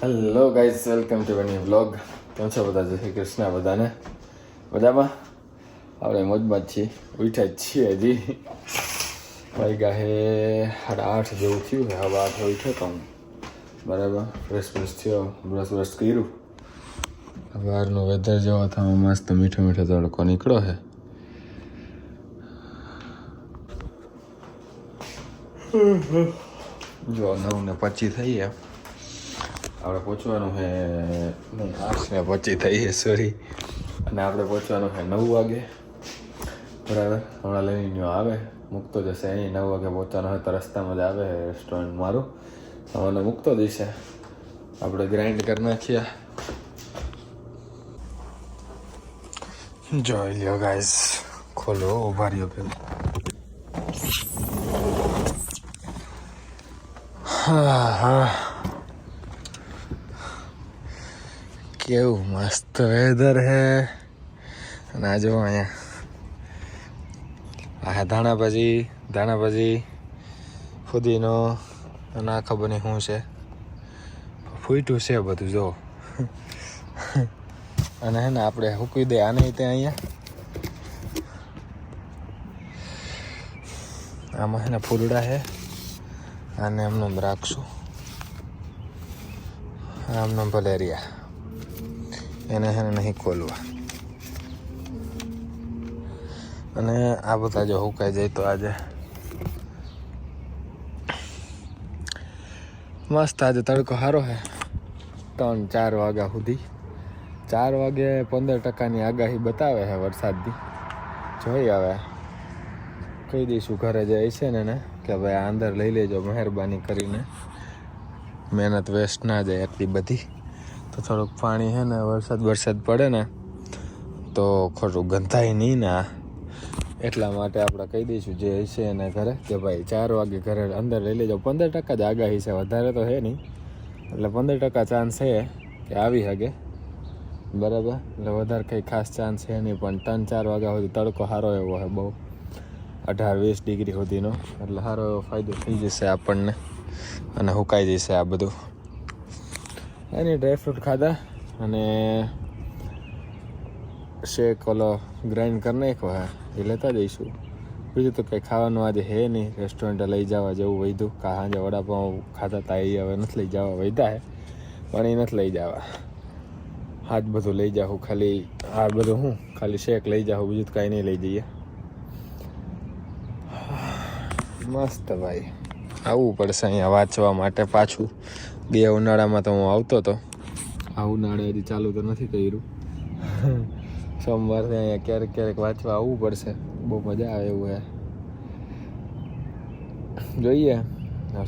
Hello guys, welcome to new vlog. કેમ છો બધા? જય શ્રી કૃષ્ણ બધાને. મજામાં? આપણે મોજમાં જ છીએ, ઉઠ્યા જ છીએ. હજી વાગ્યા હે 8:30 જેવું થયું છે. હવે 8 ઉઠ્યો તો હું બરાબર ફ્રેશ થયો, બ્રશ કર્યું. બહારનું વેધર જેવો થવા મસ્ત મીઠો તડકો નીકળો છે. જો 9:25 થઈ ગયા. આપણે પહોંચવાનું છે નહીં, 8:25 થઈ છે સોરી. અને આપણે પહોંચવાનું છે 9 વાગે બરાબર. હમણાં લઈને આવે, મૂકતો જશે અહીં. 9 વાગે પહોંચવાનું હોય તો રસ્તામાં જ આવે રેસ્ટોરન્ટ મારું, મને મૂકતો જશે. આપણે ગ્રાઇન્ડ કરી નાખીએ. જોઈ લ્યો ગાઈસ, ખોલો, ઉભા રહ્યો પેલા. હા, કેવું મસ્ત વેધર હે. અને આ જો અહીંયા આ ધાણા ભાજી ફુદીનો અને આ ખબર નહીં શું છે, ફૂટ્યું છે બધું જો. અને હે ને આપણે હૂકવી દે આને ત્યાં અહીંયા. આમાં હે ને ફૂલડા છે, આને એમને રાખશું. આમને ભલેરિયા એને હે ને નહીં ખોલવા. અને આ બધા જો હુકાઈ જાય તો આજે મસ્ત. આજે તડકો સારો છે, 3-4 વાગ્યા સુધી. 4 વાગે 15%ની આગાહી બતાવે છે વરસાદની. જોઈ હવે કહી દઈશું ઘરે જાય છે ને કે ભાઈ આ અંદર લઈ લેજો મહેરબાની કરીને, મહેનત વેસ્ટ ના જાય એટલી બધી. તો થોડુંક પાણી છે ને, વરસાદ પડે ને તો ખોટું ગંધાય નહીં ને. એટલા માટે આપણે કહી દઈશું જે હશે એને ઘરે કે ભાઈ 4 વાગે ઘરે અંદર લઈ લેજો. 15% જ આગાહી છે, વધારે તો છે નહીં. એટલે 15% ચાન્સ છે કે આવી શકે બરાબર. એટલે વધારે કંઈ ખાસ ચાન્સ છે નહીં, પણ 3-4 વાગ્યા સુધી તડકો સારો એવો છે, બહુ 18-20 ડિગ્રી સુધીનો. એટલે સારો એવો ફાયદો થઈ જશે આપણને અને સુકાઈ જશે આ બધું. એની ડ્રાયફ્રૂટ ખાધા અને શેક ઓલો ગ્રાઇન્ડ કરી નાખ્યો હે, એ લેતા જઈશું. બીજું તો કંઈ ખાવાનું આજે હે નહીં. રેસ્ટોરન્ટે લઈ જવા જેવું વૈધું. સાંજે વડાપાઉં ખાતા હતા, એ હવે નથી લઈ જવા વૈધા હે, પણ એ નથી લઈ જવા. હાથ બધું લઈ જાઉં, ખાલી આ બધું હું ખાલી શેક લઈ જાઉં, બીજું તો કાંઈ નહીં લઈ જઈએ. મસ્ત ભાઈ, આવવું પડશે અહીંયા વાંચવા માટે પાછું. 2 ઉનાળામાં તો હું આવતો હતો, આ ઉનાળે હજી ચાલુ તો નથી કર્યું. સોમવારથી અહીંયા ક્યારેક વાંચવા આવવું પડશે, બહુ મજા આવે એવું છે. જોઈએ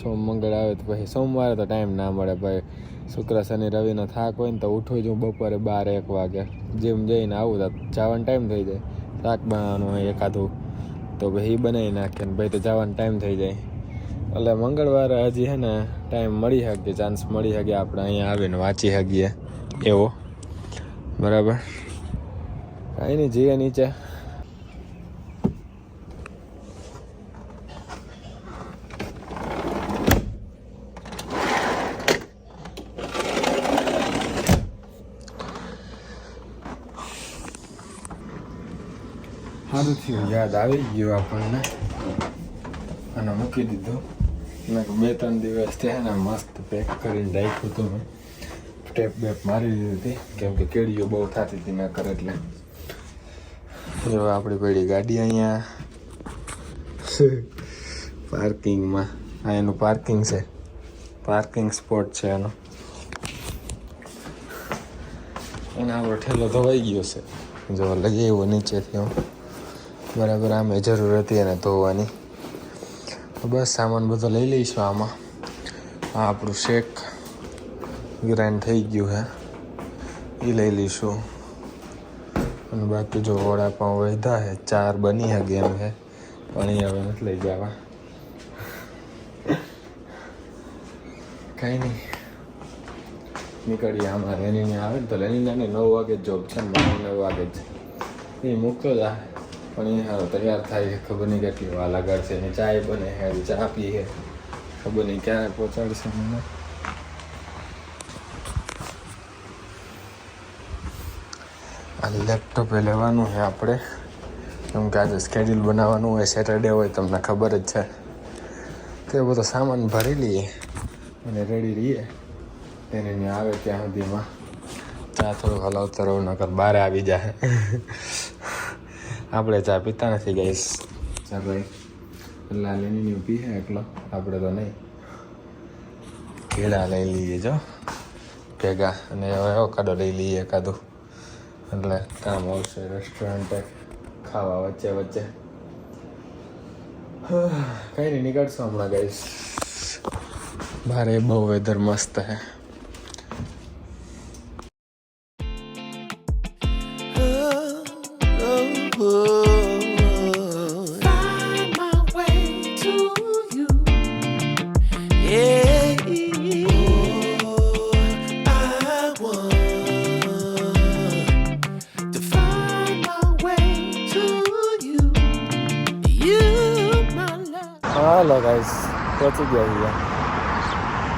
સોમ મંગળ આવે તો પછી. સોમવારે તો ટાઈમ ના મળે ભાઈ. શુક્ર શનિ રવિનો થાક હોય ને તો ઉઠું જ હું બપોરે 12-1 વાગે. જીમ જઈને આવું તો જવાનો ટાઈમ થઈ જાય. શાક બનાવવાનું હોય એકાદું તો ભાઈ બનાવી નાખીએ ને ભાઈ તો જવાનો ટાઈમ થઈ જાય. એટલે મંગળવારે હજી છે ને ટાઈમ મળી શકે, ચાન્સ મળી શકે આપણે અહીંયા આવીને વાંચી શકીએ એવો બરાબર. કાંઈ નહીં, જઈએ નીચે. સારું થયું, યાદ આવી ગયું આપણને અને મૂકી દીધું. મેં 2-3 દિવસ થયા ને મસ્ત પેક કરીને રાખ્યું હતું. મેં ટેપ મારી દીધી હતી કેમ કે કેળીઓ બહુ થતી હતી મેં કરે. એટલે જો આપણી પડી ગાડી અહીંયા પાર્કિંગમાં. આ એનું પાર્કિંગ છે, પાર્કિંગ સ્પોટ છે એનો. અને આપણો ઠેલો ધોવાઈ ગયો છે, જો લઈ આવ્યો નીચેથી હું બરાબર. આમે જરૂર હતી એને ધોવાની. બસ સામાન બધો લઈ લઈશું આમાં. આ આપણું શેક ગ્રાઇન્ડ થઈ ગયું છે, એ લઈ લઈશું. અને બાકી જો વડાપાઉં વધ્યા છે, 4 બની શકે એમ છે, પણ એ હવે નથી લઈ જવા. કાંઈ નહીં, નીકળીએ. આમાં લેનીને આવે ને તો લેનીને 9 વાગે જ જોબ છે ને, 9 વાગે જ એ મૂકતો જ આ. પણ એ સારો તૈયાર થાય છે, ખબર નહીં કેટલી વાર લગાડશે. એની ચાય બને છે, ચા પી છે, ખબર નહીં ક્યારે પહોંચાડશે મને. આ લેપટોપે લેવાનું છે આપણે, કેમ કે આજે સ્કેડ્યુલ બનાવવાનું હોય, સેટરડે હોય, તમને ખબર જ છે. તો એ બધો સામાન ભરી લઈએ અને રેડી રહીએ. એને ત્યાં આવે ત્યાં સુધીમાં ચા થોડુંક હલાવતો રહું, નકર બારે આવી જાય. આપણે ચા પીતા નથી ગાઈસ. ચા ભાઈ પેલા લઈને પીએ એકલો, આપણે તો નહીં. કેળા લઈ લઈએ જો ભેગા, અને હવે એવોકાડો લઈ લઈએ એકાદું, એટલે કામ આવશે રેસ્ટોરન્ટે ખાવા વચ્ચે વચ્ચે. કંઈ નહીં, નીકળશું હમણાં ગાઈસ. બારે બહુ વેધર મસ્ત હે. હાલો ગાઈસ, પહોંચી ગયા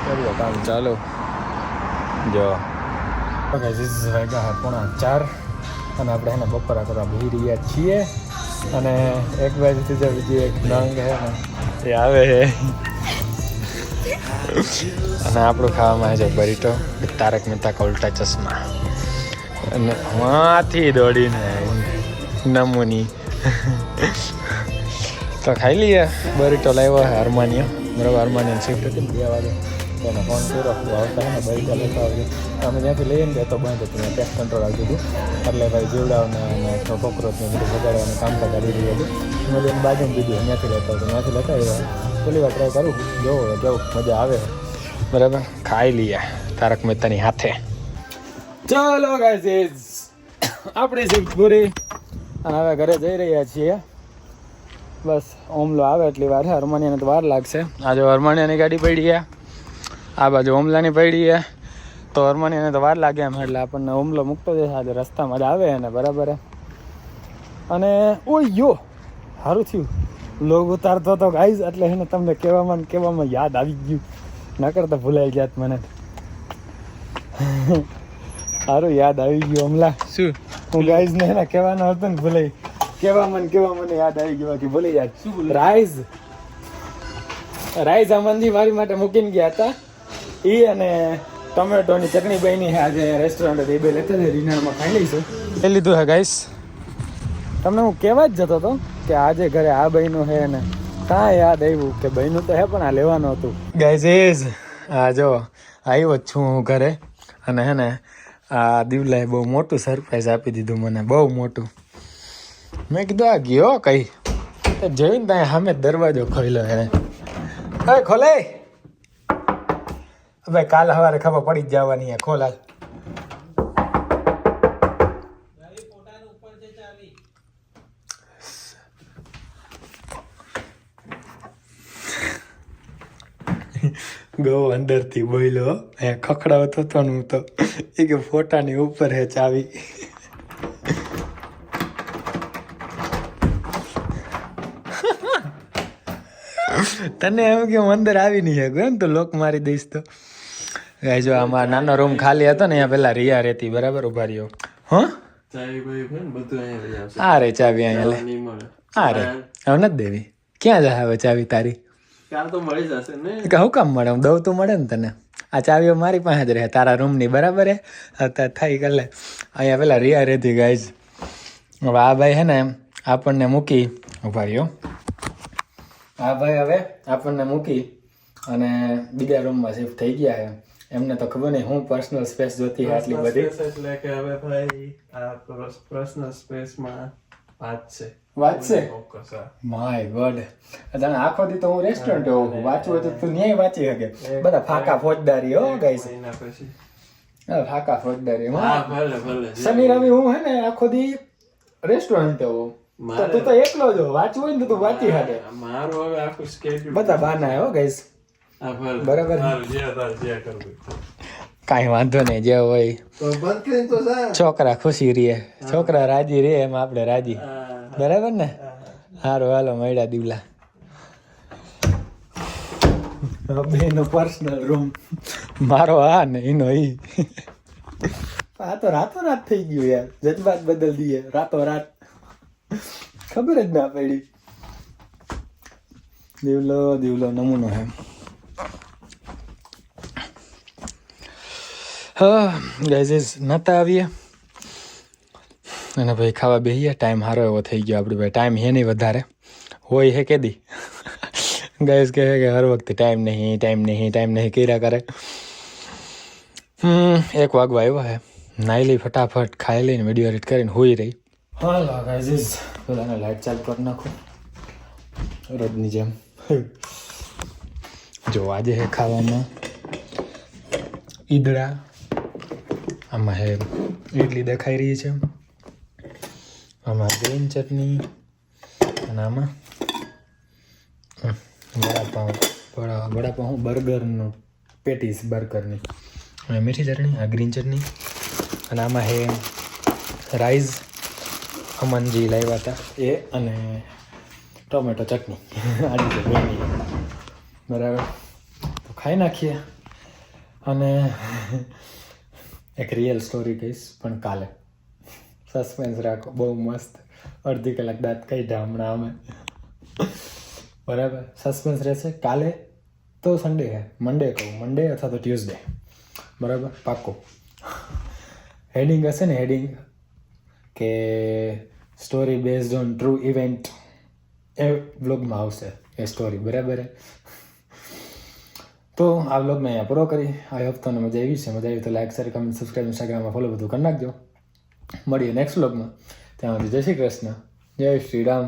કરીએ કામ ચાલુ. જો ગાઈસ વાગ્યા 3:45 અને આપણે એને બપોરા કરવા બેસી રહ્યા છીએ. અને એક બાજુથી જો બીજી એક નંગ છે ને એ આવે છે. અને આપણું ખાવામાં છે બરીટો, તારક મહેતા કા ઉલ્ટા ચશ્મા. અને માંથી દોડીને નમૂની તો ખાઈ લઈએ. બરીટો લાવ્યો છે અરમાનીઓ, બરાબર. અરમાનીઓ શિફ્ટ હતી 2 વાગે, તો એને ફોન કર્યો આવતા ને બરીટો લેતા આવજો. અમે ત્યાંથી લઈએ ને તો બંધ હતું, પેસ્ટ કંટ્રોલ આવતું હતું, એટલે ભાઈ જીવડાઓને અને કોકરોચને બધું બગાડવાનું કામકાજ આવી રહ્યું હતું. મેં એને બાજુમાં દીધું, ત્યાંથી લેતા હતું, ત્યાંથી લેતા આવ્યા. પેલી વાર ટ્રાય કરું, જોવો કેવું મજા આવે, બરાબર. ખાઈ લઈએ તારક મહેતાની હાથે. ચાલો ગાઈસ, આપણી શિફ્ટ પૂરી અને હવે ઘરે જઈ રહ્યા છીએ. બસ ઓમલો આવે એટલી વાર છે, અરમાનિયાને તો વાર લાગશે. આ જો અરમાનિયાની ગાડી પડી છે, આ બાજુ ઓમલાની પડી છે, તો અરમાનિયાને તો વાર લાગે એમ, એટલે આપણને ઓમલો મૂકતો જશે આજે રસ્તામાં જ આવે ને, બરાબર. અને ઓય યો સારું થયું લોગ ઉતારતો હતો ગાઈઝ, એટલે એને તમને કહેવામાં યાદ આવી ગયું, નકર તો ભૂલાઈ જાત મને. સારું યાદ આવી ગયું હમણાં. શું હું ગાઈઝને એને કહેવાનો હતો ને, ભૂલાઈ કહેવામાં યાદ આવી ગયું કે ભૂલી જાય. રાઈસ અમનજી મારી માટે મૂકીને ગયા હતા, એ અને ટમેટોની ચટણી બની છે આજે રેસ્ટોરન્ટ. એ બે લેતા ડિનરમાં ખાઈ લઈશું. એ લીધું હે ગાઈસ. તમને હું કહેવા જ જતો હતો કે આજે ઘરે આ બન્યું છે ને, કાં યાદ આવ્યું કે બન્યું તો હે પણ આ લેવાનું હતું. ગાઈઝ આ જો આવ્યો જ છું હું ઘરે, અને હે ને આ દિવલાએ બહુ મોટું સરપ્રાઈઝ આપી દીધું મને, બહુ મોટું. મેં કીધું આ ગયો કઈ, જોઈને ત્યાં સામે દરવાજો ખોલ્યો હે. હવે ખોલે ભાઈ, કાલ સવારે ખબર પડી જ જવાની હે. ખોલા ગો અંદરથી બોલ્યો, અહીંયા ખખડાવતો હતો ને હું તો, એ કે ફોટાની ઉપર હે ચાવી. તને એમ કે હું અંદર આવી નહીં શકું એમ, તો લોક મારી દઈશ તો. જો અમારો નાનો રૂમ ખાલી હતો ને, અહીંયા પેલા રિયા રહેતી, બરાબર. ઉભા રહ્યો. હા આ રે ચાવી અહીંયા લે. આ રે હવે નથી દેવી. ક્યાં જાય હવે ચાવી તારી? હું કામ મળે, હું દઉં તો મળે ને તને. આ ચાવીઓ મારી પાસે જ રહે તારા રૂમની, બરાબર હે. થઈ કર લે. અહીંયા પેલા રિયા રહેતી ગાઈઝ. હવે આ ભાઈ હે ને આપણને મૂકી, ઉભા રહ્યો. હા ભાઈ હવે આપણને મૂકી અને બીજા રૂમમાં શિફ્ટ થઈ ગયા છે. એમને તો ખબર નહીં હું પર્સનલ સ્પેસ જોતી આટલી બધી. એટલે કે હવે ભાઈ આ પર્સનલ સ્પેસમાં વાત છે. માય ગોડ, તને આખો દી તો હું રેસ્ટોરન્ટ વાંચવું હોય તો તું ન્યાય વાંચી શકે. બધા ફાકા ફોજદારી હો ગાઈસ, ફાકા ફોજદારી. શનિ રવિ હું હે ને આખો દી રેસ્ટોરન્ટ હોઉં, તું તો એકલો જ વાંચવું હોય ને તું વાંચી શકે. મારું હવે આખું સ્કેડ્યુલ બધા બાના હો ગાઈસ, બરાબર. કાંઈ વાંધો નહીં, જે હોય છોકરા ખુશી રહે, છોકરા રાજી રહે એમ આપણે રાજી, બરાબર ને. સારું હાલો મળ્યા દીવલા. બેનો પર્સનલ રૂમ મારો, આ ને એનો ઈ. આ તો રાતોરાત થઈ ગયું યાર, જજ્બાત બદલ દીએ રાતોરાત, ખબર જ ના પડી. દીવલો નમૂનો હે. હા ગાઈઝ નતા આવીએ અને ભાઈ ખાવા બેહીએ. ટાઈમ સારો એવો થઈ ગયો આપણી ભાઈ, ટાઈમ હે નહીં વધારે, હોય હે કેદી. ગાઈઝ કહે કે હર વખતે ટાઈમ નહીં કર્યા કરે. 1 વાગવા આવ્યો હે, નાઈ લઈ ફટાફટ, ખાઈ લઈને વિડીયો એડિટ કરીને હોઈ રહી. હા ગાઈઝ પેલાને લાઇટ ચાલુ કરી નાખું રોજની જેમ. જો આજે હે ખાવામાં ઈદડા, આમાં હે ઇડલી દેખાઈ રહી છે, આમાં ગ્રીન ચટણી અને આમાં વડાપાઉં બર્ગરનું પેટીસ બર્ગરની, અને મીઠી ચટણી, આ ગ્રીન ચટણી, અને આમાં હે રાઈસ અમનજી લાવ્યા હતા એ, અને ટોમેટો ચટણી. આડી છે બેની બરાબર. તો ખાઈ નાખીએ. અને એક રિયલ સ્ટોરી કહીશ પણ કાલે, સસ્પેન્સ રાખો, બહુ મસ્ત. અડધી કલાક દાંત કાઢ્યા હમણાં અમે, બરાબર. સસ્પેન્સ રહેશે. કાલે તો સન્ડે હે, મંડે અથવા તો ટ્યુઝડે, બરાબર, પાક્કો. હેડિંગ હશે ને, હેડિંગ કે story based on true event, એ વ્લોગમાં આવશે એ સ્ટોરી, બરાબર. તો આ વ્લોગને અહીંયા પૂરો કરી. આઈ હોપ તમને મજા આવી છે. મજા આવી તો લાઈક, શેર, કમેન્ટ, સબસ્ક્રાઈબ, ઇન્સ્ટાગ્રામમાં ફોલો બધું કરી નાખજો. મળીએ નેક્સ્ટ વ્લોગમાં. ત્યાં સુધી જય શ્રી કૃષ્ણ, જય શ્રી રામ.